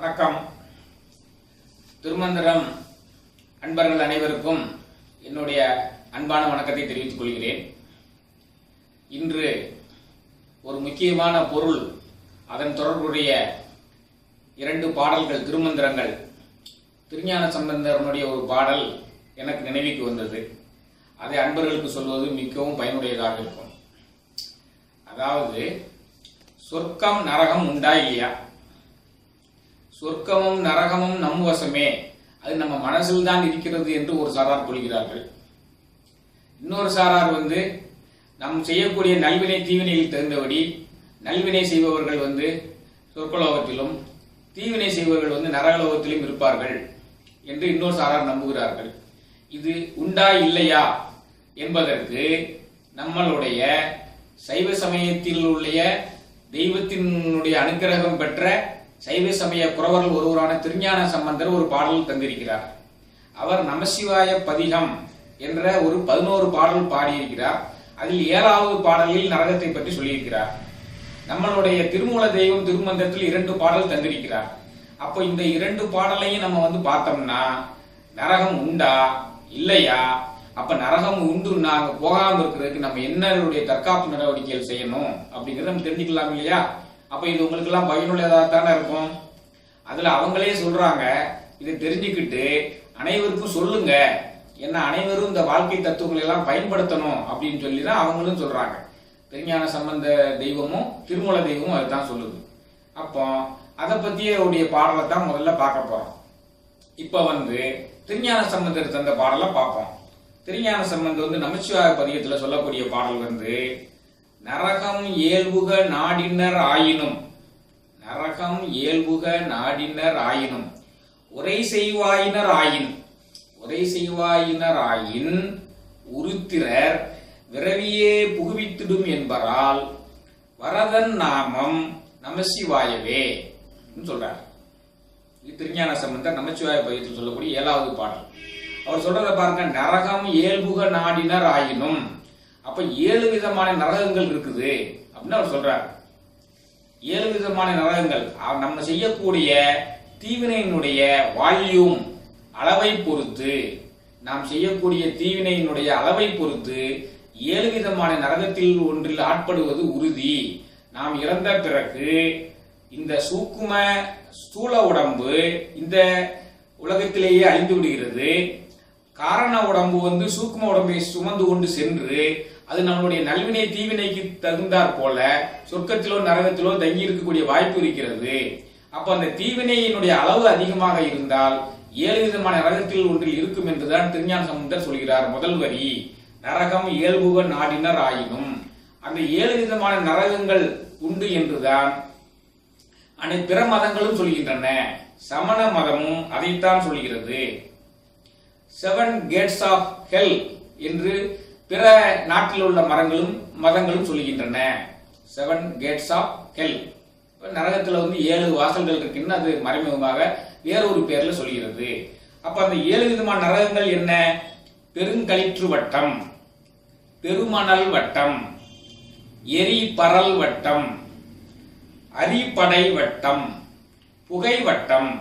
வணக்கம். திருமந்திரம் அன்பர்கள் அனைவருக்கும் என்னுடைய அன்பான வணக்கத்தை தெரிவித்துக் கொள்கிறேன். இன்று ஒரு முக்கியமான பொருள், அதன் தொடர்புடைய 2 பாடல்கள், திருமந்திரங்கள், திருஞான சம்பந்தருடைய ஒரு பாடல் எனக்கு நினைவுக்கு வந்தது. அதை அன்பர்களுக்கு சொல்வது மிகவும் பயனுடையதாக இருக்கும். அதாவது, சொர்க்கம் நரகம் உண்டா இல்லையா? சொர்க்கமும் நரகமும் நம் வசமே, அது நம்ம மனசில் தான் இருக்கிறது என்று ஒரு சாரார் கொள்கிறார்கள். இன்னொரு சாரார் நம் செய்யக்கூடிய நல்வினை தீவினையில் தகுந்தபடி நல்வினை செய்பவர்கள் சொர்க்கலோகத்திலும் தீவினை செய்பவர்கள் நரகலோகத்திலும் இருப்பார்கள் என்று இன்னொரு சாரார் நம்புகிறார்கள். இது உண்டா இல்லையா என்பதற்கு நம்மளுடைய சைவ சமயத்தில் உள்ள தெய்வத்தினுடைய அனுக்கிரகம் பெற்ற சைவ சமய புரவர்கள் ஒருவரான திருஞான சம்பந்தர் ஒரு பாடல் தந்திருக்கிறார். அவர் நமசிவாய பதிகம் என்ற ஒரு 11 பாடல் பாடியிருக்கிறார். அதில் 7வது பாடலில் நரகத்தை பற்றி சொல்லியிருக்கிறார். நம்மளுடைய திருமூல தெய்வம் திருமந்திரத்தில் 2 பாடல் தந்திருக்கிறார். அப்போ இந்த 2 பாடலையும் நம்ம பார்த்தோம்னா நரகம் உண்டா இல்லையா, அப்ப நரகம் உண்டுன்னா அங்க போகாம இருக்கிறதுக்கு நம்ம என்னுடைய தற்காப்பு நடவடிக்கைகள் செய்யணும் அப்படிங்கறத நம்ம தெரிஞ்சுக்கலாம் இல்லையா? அப்ப இது உங்களுக்கு எல்லாம் பயனுள்ளதாகத்தானே இருக்கும். அதுல அவங்களே சொல்றாங்க, இதை தெரிஞ்சுக்கிட்டு அனைவருக்கும் சொல்லுங்க, ஏன்னா அனைவரும் இந்த வாழ்க்கை தத்துவங்களை எல்லாம் பயன்படுத்தணும் அப்படின்னு சொல்லிதான் அவங்களும் சொல்றாங்க. திருஞான சம்பந்த தெய்வமும் திருமூல தெய்வமும் அதுதான் சொல்லுது. அப்போ அதை பத்திய பாடலை தான் முதல்ல பார்க்க போறோம். இப்ப திருஞான சம்பந்தர் தந்த பாடலை பார்ப்போம். திருஞான சம்பந்தர் நமச்சிவாய பதிகத்துல சொல்லக்கூடிய பாடல் நரகம் இயல்புக நாடினர் ஆயினும், நரகம் இயல்புக நாடினர் ஆயினும் உரை செய்வாயினர் ஆயின், உரை செய்வாயினர் ஆயின் உருத்திரர் விரவியே புகுவித்திடும் என்பரால் வரதன் நாமம் நமசிவாயவே சொல்றார். இது திருஞான சம்பந்தர் நமச்சிவாய பதிகத்தில் சொல்லக்கூடிய 7வது பாடல். அவர் சொல்றத பாருங்க, நரகம் இயல்புக நாடினர் ஆயினும். அப்ப 7 விதமான நரகங்கள் இருக்குது அப்படின்னு அவர் சொல்றார். 7 விதமான நரகங்கள் நம்ம செய்யக்கூடிய தீவினையினுடைய வால்யூம் அளவை பொறுத்து, நாம் செய்யக்கூடிய தீவினையினுடைய அளவை பொறுத்து 7 விதமான நரகத்தில் ஒன்றில் ஆட்படுவது உறுதி. நாம் இறந்த பிறகு இந்த சூக்கும ஸ்தூல உடம்பு இந்த உலகத்திலேயே அழிந்து விடுகிறது. காரண உடம்பு சூக்கும உடம்பை சுமந்து கொண்டு சென்று அது நம்மளுடைய நல்வினை தீவினைக்கு தகுந்தாற் போல சொர்க்கத்திலோ நரகத்திலோ தங்கி இருக்கக்கூடிய வாய்ப்பு இருக்கிறது. அப்ப அந்த தீவினையினுடைய அளவு அதிகமாக இருந்தால் 7 விதமான நரகத்தில் ஒன்றில் இருக்கும் என்றுதான் திருஞான சம்பந்தர் சொல்கிறார். முதல் வரி, நரகம் இயல்புக நாடினர் ஆயினும். அந்த 7 விதமான நரகங்கள் உண்டு என்றுதான் பிற மதங்களும் சொல்கின்றன. சமண மதமும் அதைத்தான் சொல்கிறது. 7 கேட்ஸ் ஆஃப் ஹெல் என்று பிற நாட்டில் உள்ள மதங்களும் சொல்லுகின்றன. 7 கேட்ஸ் ஆஃப் ஹெல், நரகத்துல 7 வாசல்கள் இருக்குன்னு அது மறைமுகமாக வேறொரு பேர்ல சொல்கிறது. அப்ப அந்த 7 விதமான நரகங்கள் என்ன? பெருங்களிற்று வட்டம், பெருமணல் வட்டம், எரி பரல் வட்டம், அரிப்படை வட்டம், புகை வட்டம்,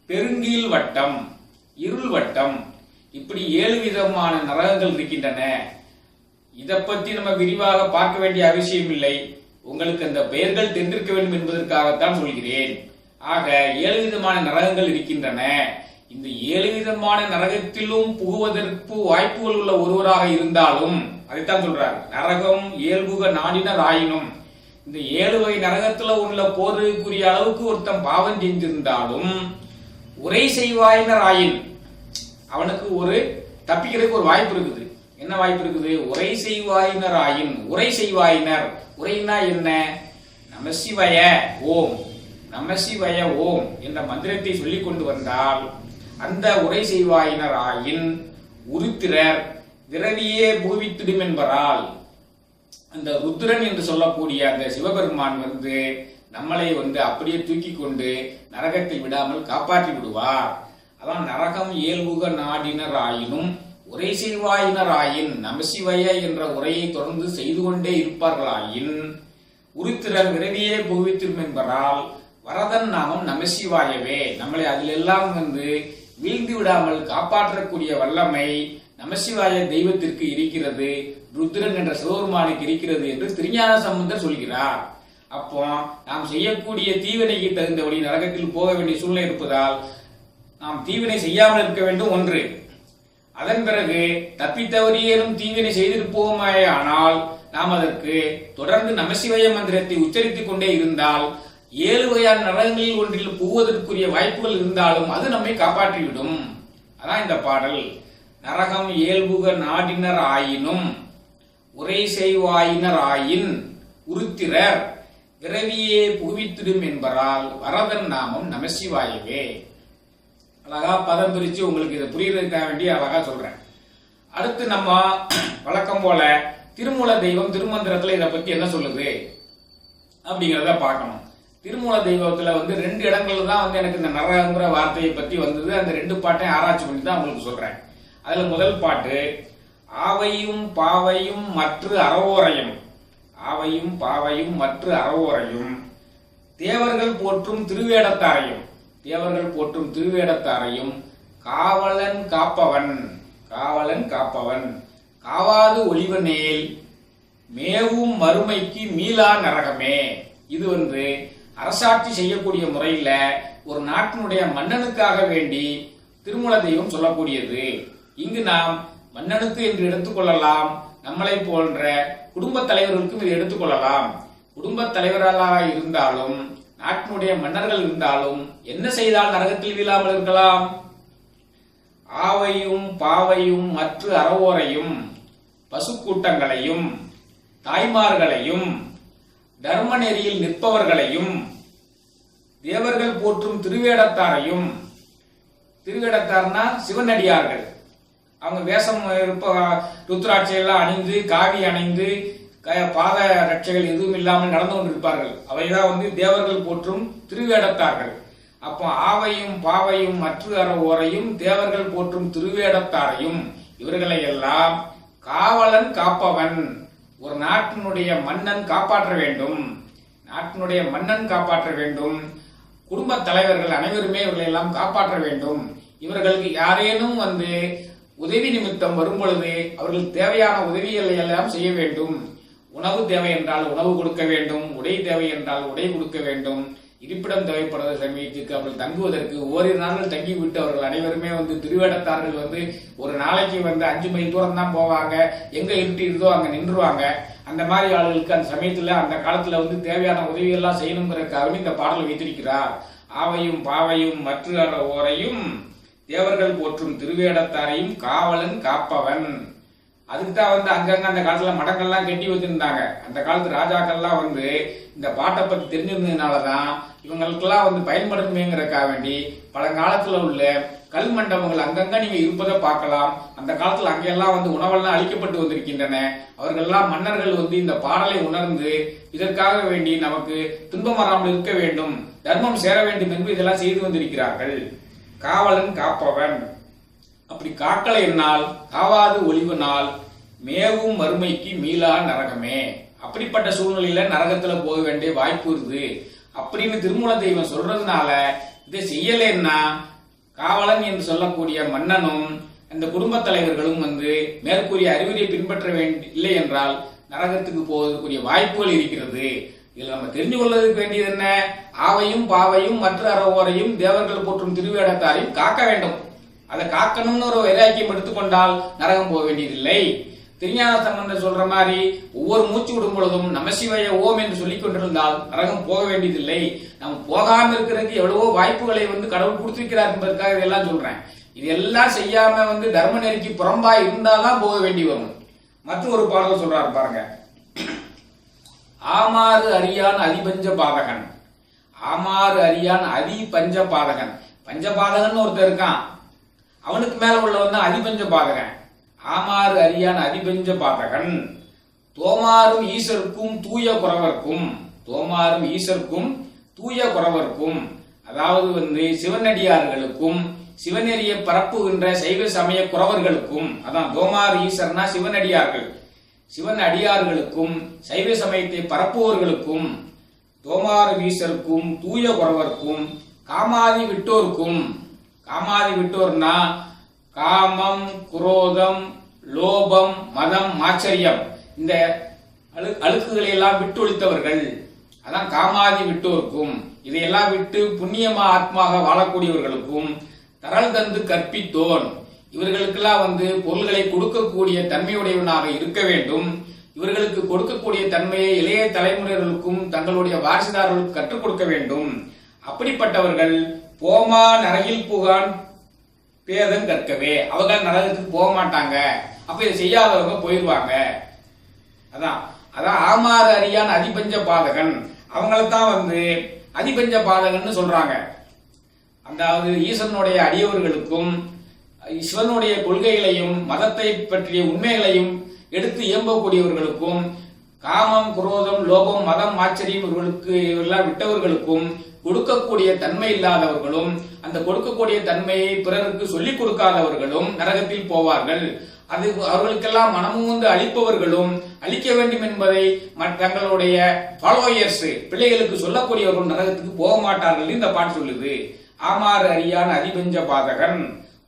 பெருங்கீழ் வட்டம், இருள் வட்டம், இப்படி 7 விதமான நரகங்கள் இருக்கின்றன. இதை பற்றி நம்ம விரிவாக பார்க்க வேண்டிய அவசியம் இல்லை. உங்களுக்கு அந்த பெயர்கள் தெரிந்திருக்க வேண்டும் என்பதற்காகத்தான் சொல்கிறேன். ஆக 7 விதமான நரகங்கள் இருக்கின்றன. இந்த 7 விதமான நரகத்திலும் புகுவதற்கு வாய்ப்புகள் உள்ள ஒருவராக இருந்தாலும் அதைத்தான் சொல்றார், நரகம் இயல்புக நாடினர் ஆயினும். இந்த 7 வகை நரகத்துல உள்ள போறதுக்குரிய அளவுக்கு ஒருத்தன் பாவம் செஞ்சிருந்தாலும் உரை செய்வாயினர் ஆயின், அவனுக்கு ஒரு தப்பிக்கிறதுக்கு ஒரு வாய்ப்பு இருக்குது. என்ன வாய்ப்பு இருக்குது? உரை செய்வாயினர் ஆயின். உரை செய்வாயினர், உரைனா என்ன? நமசிவய ஓம், நமசிவய ஓம் என்ற மந்திரத்தை சொல்லிக் கொண்டு வந்தால் அந்த உரை செய்வாயினர் ஆயின் உருத்திரர் விரவியே புகுவித்திடும் என்பரால், அந்த ருத்ரன் என்று சொல்லக்கூடிய அந்த சிவபெருமான் நம்மளை அப்படியே தூக்கி கொண்டு நரகத்தில் விடாமல் காப்பாற்றி விடுவார். அதான் நரகம் இயல்புக நாடினர் ஆயினும் உரை செய்வாயினர் ஆயின், நமசிவய என்ற உரையை தொடர்ந்து செய்து கொண்டே இருப்பார்களாயின் உருத்திரர் விரவியே புகுவித்திடும் என்பதால் வரதன் நாமம் நமசிவாயவே. நம்மளை அதிலெல்லாம் வீழ்ந்து விடாமல் காப்பாற்றக்கூடிய வல்லமை நமசிவாய தெய்வத்திற்கு இருக்கிறது, ருத்ரன் என்ற சிவபெருமானுக்கு இருக்கிறது என்று திருஞான சம்பந்தர் சொல்கிறார். அப்போ நாம் செய்யக்கூடிய தீவினைக்கு தகுந்தபடி நரகத்தில் போக வேண்டிய சூழ்நிலை இருப்பதால் நாம் தீவினை செய்யாமல் இருக்க வேண்டும் ஒன்று. அதன் பிறகு தப்பித்தவறியேனும் தீவினை செய்திருப்போமே ஆனால் நாம் அதற்கு தொடர்ந்து நமசிவாய மந்திரத்தை உச்சரித்துக் கொண்டே இருந்தால் 7 வகையான நரகங்களில் ஒன்றில் போவதற்குரிய வாய்ப்புகள் இருந்தாலும் அது நம்மை காப்பாற்றிவிடும். அதான் இந்த பாடல். நரகம் இயல்புக நாடினர் ஆயினும் உரை செய்வாயினர் ஆயின் உருத்திரர் பிறவியே புகுவித்திடும் என்பதால் வரதன் நாமம் நமசிவாயவே. அழகா பதம் பிரிச்சு உங்களுக்கு இதை புரியுறதுக்காக வேண்டி அழகா சொல்றேன். அடுத்து நம்ம வழக்கம் போல திருமூல தெய்வம் திருமந்திரத்துல இதை பத்தி என்ன சொல்லுது அப்படிங்கிறத பார்க்கணும். திருமூல தெய்வத்துல 2 இடங்கள்ல தான் எனக்கு இந்த நரகங்கிற வார்த்தையை பத்தி வந்தது. அந்த 2 பாட்டையும் ஆராய்ச்சி பண்ணி தான் உங்களுக்கு சொல்றேன். அதுல முதல் பாட்டு, ஆவையும் பாவையும் மற்ற அறவோரையும், ஆவையும் பாவையும் மற்ற அறவோரையும் தேவர்கள் போற்றும் திருவேடத்தாரையும், தேவர்கள் போற்றும் திருவேடத்தாரையும் காவலன் காப்பவன், காவலன் காப்பவன் காவாது ஒளிவனேல் மேவும் மறுமைக்கு மீளா நரகமே. இது அரசாட்சி செய்யக்கூடிய முறையில ஒரு நாட்டினுடைய மன்னனுக்காக வேண்டி திருமூல தெய்வம் சொல்லக்கூடியது. இங்கு நாம் மன்னனுக்கு என்று எடுத்துக்கொள்ளலாம், நம்மளை போன்ற குடும்ப தலைவர்களுக்கும் இதை எடுத்துக்கொள்ளலாம். குடும்ப தலைவர்களாக இருந்தாலும் நாட்டினுடைய மன்னர்கள் இருந்தாலும் என்ன செய்தால் நரகத்தில் வீழாமல் இருக்கலாம்? ஆவையும் பாவையும் மற்ற அறவோரையும் பசுக்கூட்டங்களையும் தாய்மார்களையும் தர்ம நெறியில் நிற்பவர்களையும் தேவர்கள் போற்றும் திருவேடத்தாரையும், திருவேடத்தார்னா சிவனடியார்கள், அவங்க வேஷம் ருத்ராட்சியெல்லாம் அணிந்து காவி அணிந்து பாத ரட்சைகள் எதுவும் இல்லாமல் நடந்து கொண்டிருப்பார்கள். அவைதான் தேவர்கள் போற்றும் திருவேடத்தார்கள். அப்போ ஆவையும் பாவையும் மற்ற அறவோரையும் தேவர்கள் போற்றும் திருவேடத்தாரையும் இவர்களை எல்லாம் காவலன் காப்பவன், ஒரு நாட்டினுடைய மன்னன் காப்பாற்ற வேண்டும், நாட்டினுடைய மன்னன் காப்பாற்ற வேண்டும். குடும்ப தலைவர்கள் அனைவருமே இவர்களை எல்லாம் காப்பாற்ற வேண்டும். இவர்களுக்கு யாரேனும் உதவி நிமித்தம் வரும் பொழுது அவர்களுக்கு தேவையான உதவிகளை எல்லாம் செய்ய வேண்டும். உணவு தேவை என்றால் உணவு கொடுக்க வேண்டும், உடை தேவை என்றால் உடை கொடுக்க வேண்டும். இருப்பிடம் தேவைப்படுற சமயத்துக்கு அவர்கள் தங்குவதற்கு ஓரிரு நாட்கள் தங்கிவிட்டு அவர்கள் அனைவருமே திருவேடத்தார்கள் ஒரு நாளைக்கு 5 மைல் தூரம் தான் போவாங்க. எங்க இருட்டிருதோ அங்க நின்றுவாங்க. அந்த மாதிரி ஆளுகளுக்கு அந்த சமயத்துல அந்த காலத்துல தேவையான உதவி எல்லாம் செய்யணுங்கிறதுக்காக இந்த பாடல் வைத்திருக்கிறார். ஆவையும் பாவையும் மற்ற ஓரையும் தேவர்கள் போற்றும் திருவேடத்தாரையும் காவலன் காப்பவன். அதுக்கு தான் அங்கங்க அந்த காலத்துல மடங்கள்லாம் கட்டி வச்சிருந்தாங்க. அந்த காலத்து ராஜாக்கள்லாம் இந்த பாட்டை பத்தி தெரிஞ்சிருந்ததுனாலதான் இவங்களுக்கெல்லாம் பயன்படுத்துமேங்கிறதுக்காக வேண்டி பழங்காலத்துல உள்ள கல் மண்டபங்கள் அங்கங்க நீங்க இருப்பதை பார்க்கலாம். அந்த காலத்துல அங்கெல்லாம் உணவெல்லாம் அளிக்கப்பட்டு வந்திருக்கின்றன. அவர்கள்லாம் மன்னர்கள் இந்த பாடலை உணர்ந்து இதற்காக வேண்டி நமக்கு துன்பம் வராமல் இருக்க வேண்டும், தர்மம் சேர வேண்டும் என்று இதெல்லாம் செய்து வந்திருக்கிறார்கள். காவலன் காப்பவன், அப்படி காக்கலை என்னால் காவாது ஒளிவனால் மேவும் மறுமைக்கு மீளா நரகமே. அப்படிப்பட்ட சூழ்நிலையில நரகத்துல போக வேண்டிய வாய்ப்பு இருக்கு அப்படின்னு திருமூல தெய்வம் சொல்றதுனால இதை செய்யலைன்னா காவலன் என்று சொல்லக்கூடிய மன்னனும் அந்த குடும்ப தலைவர்களும் மேற்கூறிய அறிவுரையை பின்பற்ற இல்லை என்றால் நரகத்துக்கு போவதற்குரிய வாய்ப்புகள் இருக்கிறது. இதுல நம்ம தெரிஞ்சு கொள்வதற்கு வேண்டியது என்ன? ஆவையும் பாவையும் மற்ற அறவோரையும் தேவர்கள் போற்றும் திருவேடத்தாரையும் காக்க வேண்டும். அதை காக்கணும்னு ஒரு வைராக்கியம் எடுத்துக்கொண்டால் நரகம் போக வேண்டியதில்லை. திருஞான சம்பந்தர் சொல்ற மாதிரி ஒவ்வொரு மூச்சு விடும் பொழுதும் நமசிவாய ஓம் என்று சொல்லிக் கொண்டிருந்தால் நரகம் போக வேண்டியதில்லை. நம்ம போகாம இருக்கிறதுக்கு எவ்வளவோ வாய்ப்புகளை கடவுள் கொடுத்திருக்கிறார் என்பதற்காக இதெல்லாம் சொல்றேன். இதெல்லாம் செய்யாம தர்ம நெறிக்கு புறம்பா இருந்தால்தான் போக வேண்டி வரும். மற்ற ஒரு பாடல் சொல்றாரு பாருங்க. ஆமாறு அறியான் அதிபஞ்ச பாதகன், ஆமாறு அறியான் அதி பஞ்ச பாதகன். பஞ்சபாதகன் ஒருத்தர் இருக்கான், அவனுக்கு மேல உள்ளவன் தான் அதிபஞ்ச பாதகன். ஆமாறு அறியான் அதிபஞ்ச பாதகன் தோமாறும் ஈசருக்கும் தூய குறவர்க்கும், தோமாறும் ஈசருக்கும் தூய குறவர்க்கும், அதாவது சிவனடியார்களுக்கும் சிவநெறியை பரப்புகின்ற சைவ சமய குறவர்களுக்கும், அதான் தோமாறு ஈசர்னா சிவனடியார்கள், சிவன் அடியார்களுக்கும் சைவ சமயத்தை பரப்புவர்களுக்கும் தோமாறு வீசருக்கும் தூய குறவர்க்கும் காமாதி விட்டோர்க்கும். காமாதி விட்டோர்னா காமம், குரோதம், லோபம், மதம், மாச்சரியம் இந்த அழுக்குகளை எல்லாம் விட்டு ஒழித்தவர்கள். அதான் காமாதி விட்டோர்க்கும். இதையெல்லாம் விட்டு புண்ணியமா ஆத்மாக வாழக்கூடியவர்களுக்கும் தரல் தந்து கற்பித்தோன். இவர்களுக்கெல்லாம் பொருள்களை கொடுக்கக்கூடிய தன்மையுடையவனாக இருக்க வேண்டும். இவர்களுக்கு கொடுக்கக்கூடிய தன்மையை இளைய தலைமுறைகளுக்கும் தங்களுடைய வாரிசுதாரர்களுக்கு கற்றுக் கொடுக்க வேண்டும். அப்படிப்பட்டவர்கள் போமா நரகில் புகான் பேதம் கற்கவே. அவர்கள் நரகத்துக்கு போக மாட்டாங்க. அப்ப இதை செய்யாதவங்க போயிடுவாங்க. அதான் ஆமாறு அறியான் அதிபஞ்ச பாதகன். அவங்களைத்தான் அதிபஞ்ச பாதகன்னு சொல்றாங்க. அதாவது ஈசனுடைய அடியவர்களுக்கும் சிவனுடைய கொள்கைகளையும் மதத்தை பற்றிய உண்மைகளையும் எடுத்து இயம்பக்கூடியவர்களுக்கும் காமம், குரோதம், லோபம், மதம், ஆச்சரியம் இவர்களெல்லாம் விட்டவர்களுக்கும் கொடுக்கக்கூடிய தன்மை இல்லாதவர்களும் அந்த கொடுக்கக்கூடிய தன்மையை பிறருக்கு சொல்லிக் கொடுக்காதவர்களும் நரகத்தில் போவார்கள். அது அவர்களுக்கெல்லாம் மனமுந்து அளிப்பவர்களும் அளிக்க வேண்டும் என்பதை தங்களுடைய ஃபாலோயர்ஸ் பிள்ளைகளுக்கு சொல்லக்கூடியவர்கள் நரகத்துக்கு போக மாட்டார்கள். இந்த பாட்டு சொல்லுது. ஆமாறு அறியான் அதிபஞ்ச பாதகன்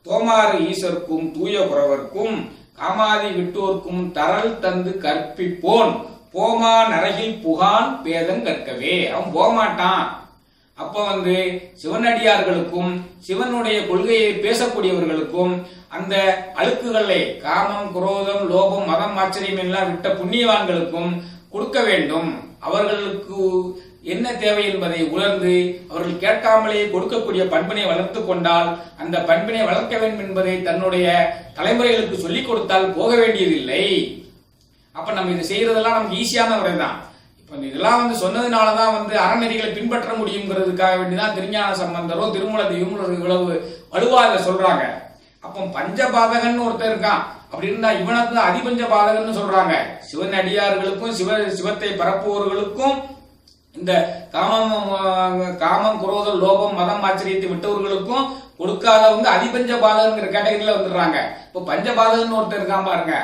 தோமாறு ஈசருக்கும் தூய குறவர்க்கும் காமாதி விட்டோர்க்கும் தரல் தந்து கற்பிப்போன் போமா நரகில் புகான் பேதம் கற்கவே. அவன் போகமாட்டான். அப்ப சிவனடியார்களுக்கும் சிவனுடைய கொள்கையை பேசக்கூடியவர்களுக்கும் அந்த அழுக்குகளை காமம், குரோதம், லோபம், மதம், ஆச்சரியம் எல்லாம் விட்ட புண்ணியவான்களுக்கும் கொடுக்க வேண்டும். அவர்களுக்கு என்ன தேவை என்பதை உணர்ந்து அவர்கள் கேட்காமலே கொடுக்கக்கூடிய பண்பினை வளர்த்து கொண்டால் அந்த பண்பினை வளர்க்க வேண்டும் என்பதை தன்னுடைய தலைமுறைகளுக்கு சொல்லிக் கொடுத்தால் போக வேண்டியதில்லை. அப்ப நம்ம இது செய்யறதெல்லாம் நமக்கு ஈஸியான முறைதான். இப்ப இதெல்லாம் சொன்னதுனாலதான் அறநெறிகளை பின்பற்ற முடியுங்கிறதுக்காக வேண்டிதான் திருஞான சம்பந்தரோ திருமூல தெய்வம் இவ்வளவு வலுவாக சொல்றாங்க. அப்போ பஞ்சபாதகன் ஒருத்தர் இருக்கான். அப்படி இருந்தா இவனுக்கு அதிபஞ்ச பாதகன்னு சொல்றாங்க. சிவன் அடியார்களுக்கும் சிவத்தை பரப்புவர்களுக்கும் இந்த காமம், குரோதம், லோபம், மதம், ஆச்சரியத்தை விட்டவர்களுக்கும் கொடுக்காதவங்க அதிபஞ்ச பாதகங்கிற கேட்டகரியில வந்துடுறாங்க. இப்போ பஞ்சபாதகன் ஒருத்தர் இருக்கான் பாருங்க.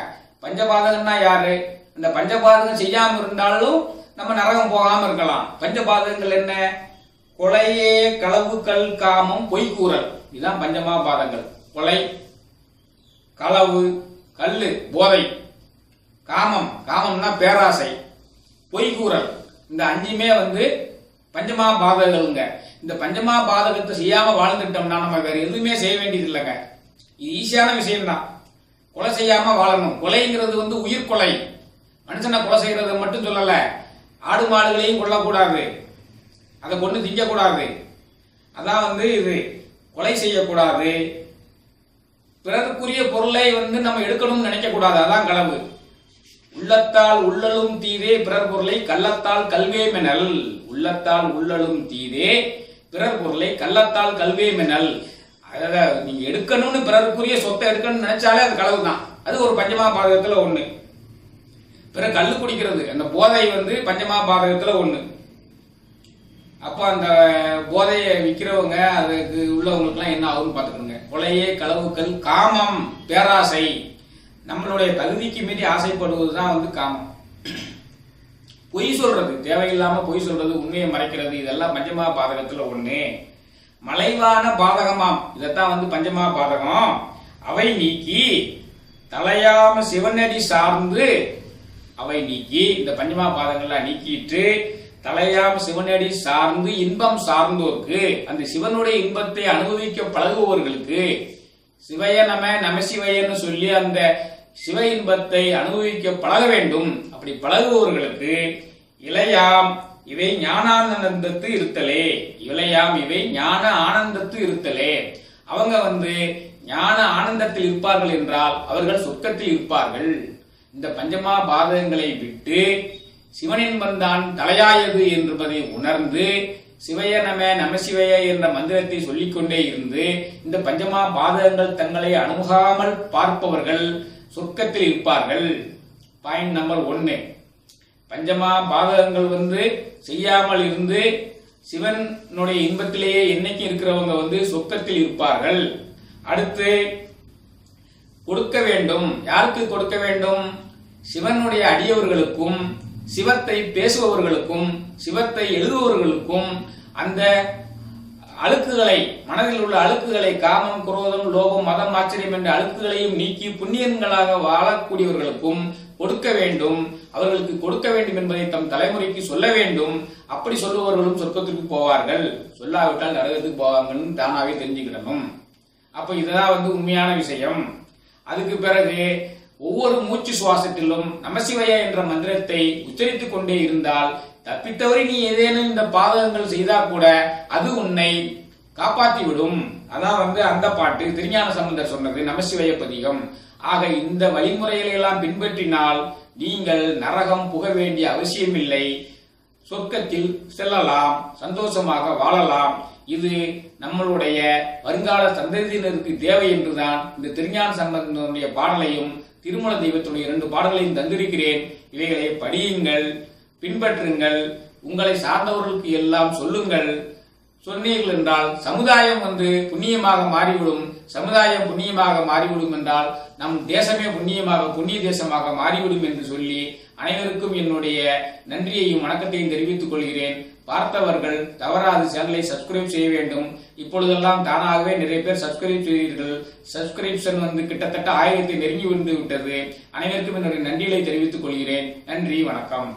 பஞ்சபாதகன்னா யாரு? அந்த பஞ்சபாதகம் செய்யாம இருந்தாலும் நம்ம நரகம் போகாம இருக்கலாம். பஞ்சபாதகங்கள் என்ன? கொலையே, களவு, கல், காமம், பொய்கூறல். இதுதான் பஞ்சமா பாதங்கள். கொலை, களவு, கல்லு, போதை, காமம்னா பேராசை, பொய்கூறல். இந்த அஞ்சுமே பஞ்சமா பாதகங்க. இந்த பஞ்சமா பாதகத்தை செய்யாம வாழ்ந்துட்டோம்னா நம்ம வேற எதுவுமே செய்ய வேண்டியது இல்லைங்க. இது ஈஸியான விஷயம்தான். கொலை செய்யாம வாழணும். கொலைங்கிறது உயிர் கொலை. மனுஷனை கொலை செய்யறது மட்டும் சொல்லல. ஆடு மாடுகளையும் கொல்லக்கூடாது. அதை கொண்டு திங்கக்கூடாது. அதான் இது கொலை செய்யக்கூடாது. பிறருக்குரிய பொருளை நம்ம எடுக்கணும்னு நினைக்க கூடாது. அதான் களவு. உள்ளத்தால் உள்ளலும் தீதே பிறர் பொருளை கள்ளத்தால் கல்வே மெனல். உள்ளத்தால் உள்ளலும் தீதே பிறர் பொருளை கள்ளத்தால் கல்வே மெனல். அதாவது நீங்க எடுக்கணும்னு பிறருக்குரிய சொத்தை எடுக்கணும்னு நினைச்சாலே அது களவு தான். அது ஒரு பஞ்சமா பாதகத்துல ஒண்ணு. பிறகு கல்லு குடிக்கிறது அந்த போதை பஞ்சமா பாதகத்துல ஒண்ணு. அப்ப அந்த போதையை விற்கிறவங்க அதுக்கு உள்ளவங்களுக்கு எல்லாம் என்ன ஆகும்னு பாத்துக்கோங்க. கொலையே, களவுக்கள், காமம், பேராசை. நம்மளுடைய தகுதிக்கு மீறி ஆசைப்படுவதுதான் காமம். பொய் சொல்றது, தேவையில்லாம பொய் சொல்றது, உண்மையை மறைக்கிறது, இதெல்லாம் பஞ்சமா பாதகத்துல ஒண்ணு. மலைவான பாதகமாம். இதத்தான் பஞ்சமா பாதகம். அவை நீக்கி தலையாம சிவனடி சார்ந்து அவை நீக்கி இந்த பஞ்சமா பாதங்கள்லாம் நீக்கிட்டு தலையாம் சிவனடி சார்ந்து இன்பம் சார்ந்தோருக்கு அந்த சிவனுடைய இன்பத்தை அனுபவிக்க பழகுபவர்களுக்கு சிவய நமசிவயன்னு சொல்லி அந்த சிவ இன்பத்தை அனுபவிக்க பழக வேண்டும். அப்படி பழகுபவர்களுக்கு இளையாம் இவை ஞானானந்தத்து இருத்தலே. இளையாம் இவை ஞான ஆனந்தத்து இருத்தலே. அவங்க ஞான ஆனந்தத்தில் இருப்பார்கள் என்றால் அவர்கள் சொர்க்கத்தில் இருப்பார்கள். இந்த பஞ்சமா பாதகங்களை விட்டு சிவனின்பந்தான் தலையாயது என்பதை உணர்ந்து சிவய நமசிவய என்ற மந்திரத்தை சொல்லிக்கொண்டே இருந்து இந்த பஞ்சமா பாதகங்கள் தங்களை அணுகாமல் பார்ப்பவர்கள் சொர்க்கத்தில் இருப்பார்கள். Point number 1. பஞ்சமா பாதகங்கள் செய்யாமல் இருந்து சிவனுடைய இன்பத்திலேயே என்னைக்கு இருக்கிறவங்க சொர்க்கத்தில் இருப்பார்கள். அடுத்து கொடுக்க வேண்டும். யாருக்கு கொடுக்க வேண்டும்? சிவனுடைய அடியவர்களுக்கும் சிவத்தை பேசுபவர்களுக்கும் சிவத்தை எழுதுபவர்களுக்கும் அந்த அழுக்குகளை, மனதில் உள்ள அழுக்குகளை, காமம், குரோதம், லோபம், மதம், ஆச்சரியம் என்ற அழுக்குகளையும் நீக்கி புண்ணியன்களாக வாழக்கூடியவர்களுக்கும் கொடுக்க வேண்டும், அவர்களுக்கு கொடுக்க வேண்டும் என்பதை தம் தலைமுறைக்கு சொல்ல வேண்டும். அப்படி சொல்லுபவர்களும் சொர்க்கத்திற்கு போவார்கள், சொல்லாவிட்டால் நரகத்துக்கு போவாங்கன்னு தானாவே தெரிஞ்சுக்கிடணும். அப்ப இதுதான் உண்மையான விஷயம். அதுக்கு பிறகு ஒவ்வொரு மூச்சு சுவாசத்திலும் நமசிவய என்ற மந்திரத்தை உச்சரித்துக் கொண்டே இருந்தால் தப்பித்தவரை நீ ஏதேனும் இந்த பாதகங்கள் செய்தா கூட அது உன்னை காப்பாற்றி விடும். அதான் அந்த பாட்டு திருஞான சம்பந்தர் சொன்னது நமசிவய பதிகம். ஆக இந்த வழிமுறைகளை எல்லாம் பின்பற்றினால் நீங்கள் நரகம் புக வேண்டிய அவசியமில்லை, சொர்க்கத்தில் செல்லலாம், சந்தோஷமாக வாழலாம். இது நம்மளுடைய வருங்கால சந்ததியினருக்கு தேவை என்றுதான் இந்த திருஞான சம்பந்தனுடைய பாடலையும் திருமல தெய்வத்துடைய 2 பாடல்களையும் தந்திருக்கிறேன். இவைகளை படியுங்கள், பின்பற்றுங்கள், உங்களை சார்ந்தவர்களுக்கு எல்லாம் சொல்லுங்கள். சொன்னீர்கள் என்றால் சமுதாயம் புண்ணியமாக மாறிவிடும். சமுதாயம் புண்ணியமாக மாறிவிடும் என்றால் நம் தேசமே புண்ணிய தேசமாக மாறிவிடும் என்று சொல்லி அனைவருக்கும் என்னுடைய நன்றியையும் வணக்கத்தையும் தெரிவித்துக் கொள்கிறேன். பார்த்தவர்கள் தவறாது சேனலை சப்ஸ்கிரைப் செய்ய வேண்டும். இப்பொழுதெல்லாம் தானாகவே நிறைய பேர் சப்ஸ்கிரைப் செய்தீர்கள். சப்ஸ்கிரிப்ஷன் கிட்டத்தட்ட 1000 நெருங்கி வந்து விட்டது. அனைவருக்கும் என்னுடைய நன்றிகளை தெரிவித்துக் கொள்கிறேன். நன்றி, வணக்கம்.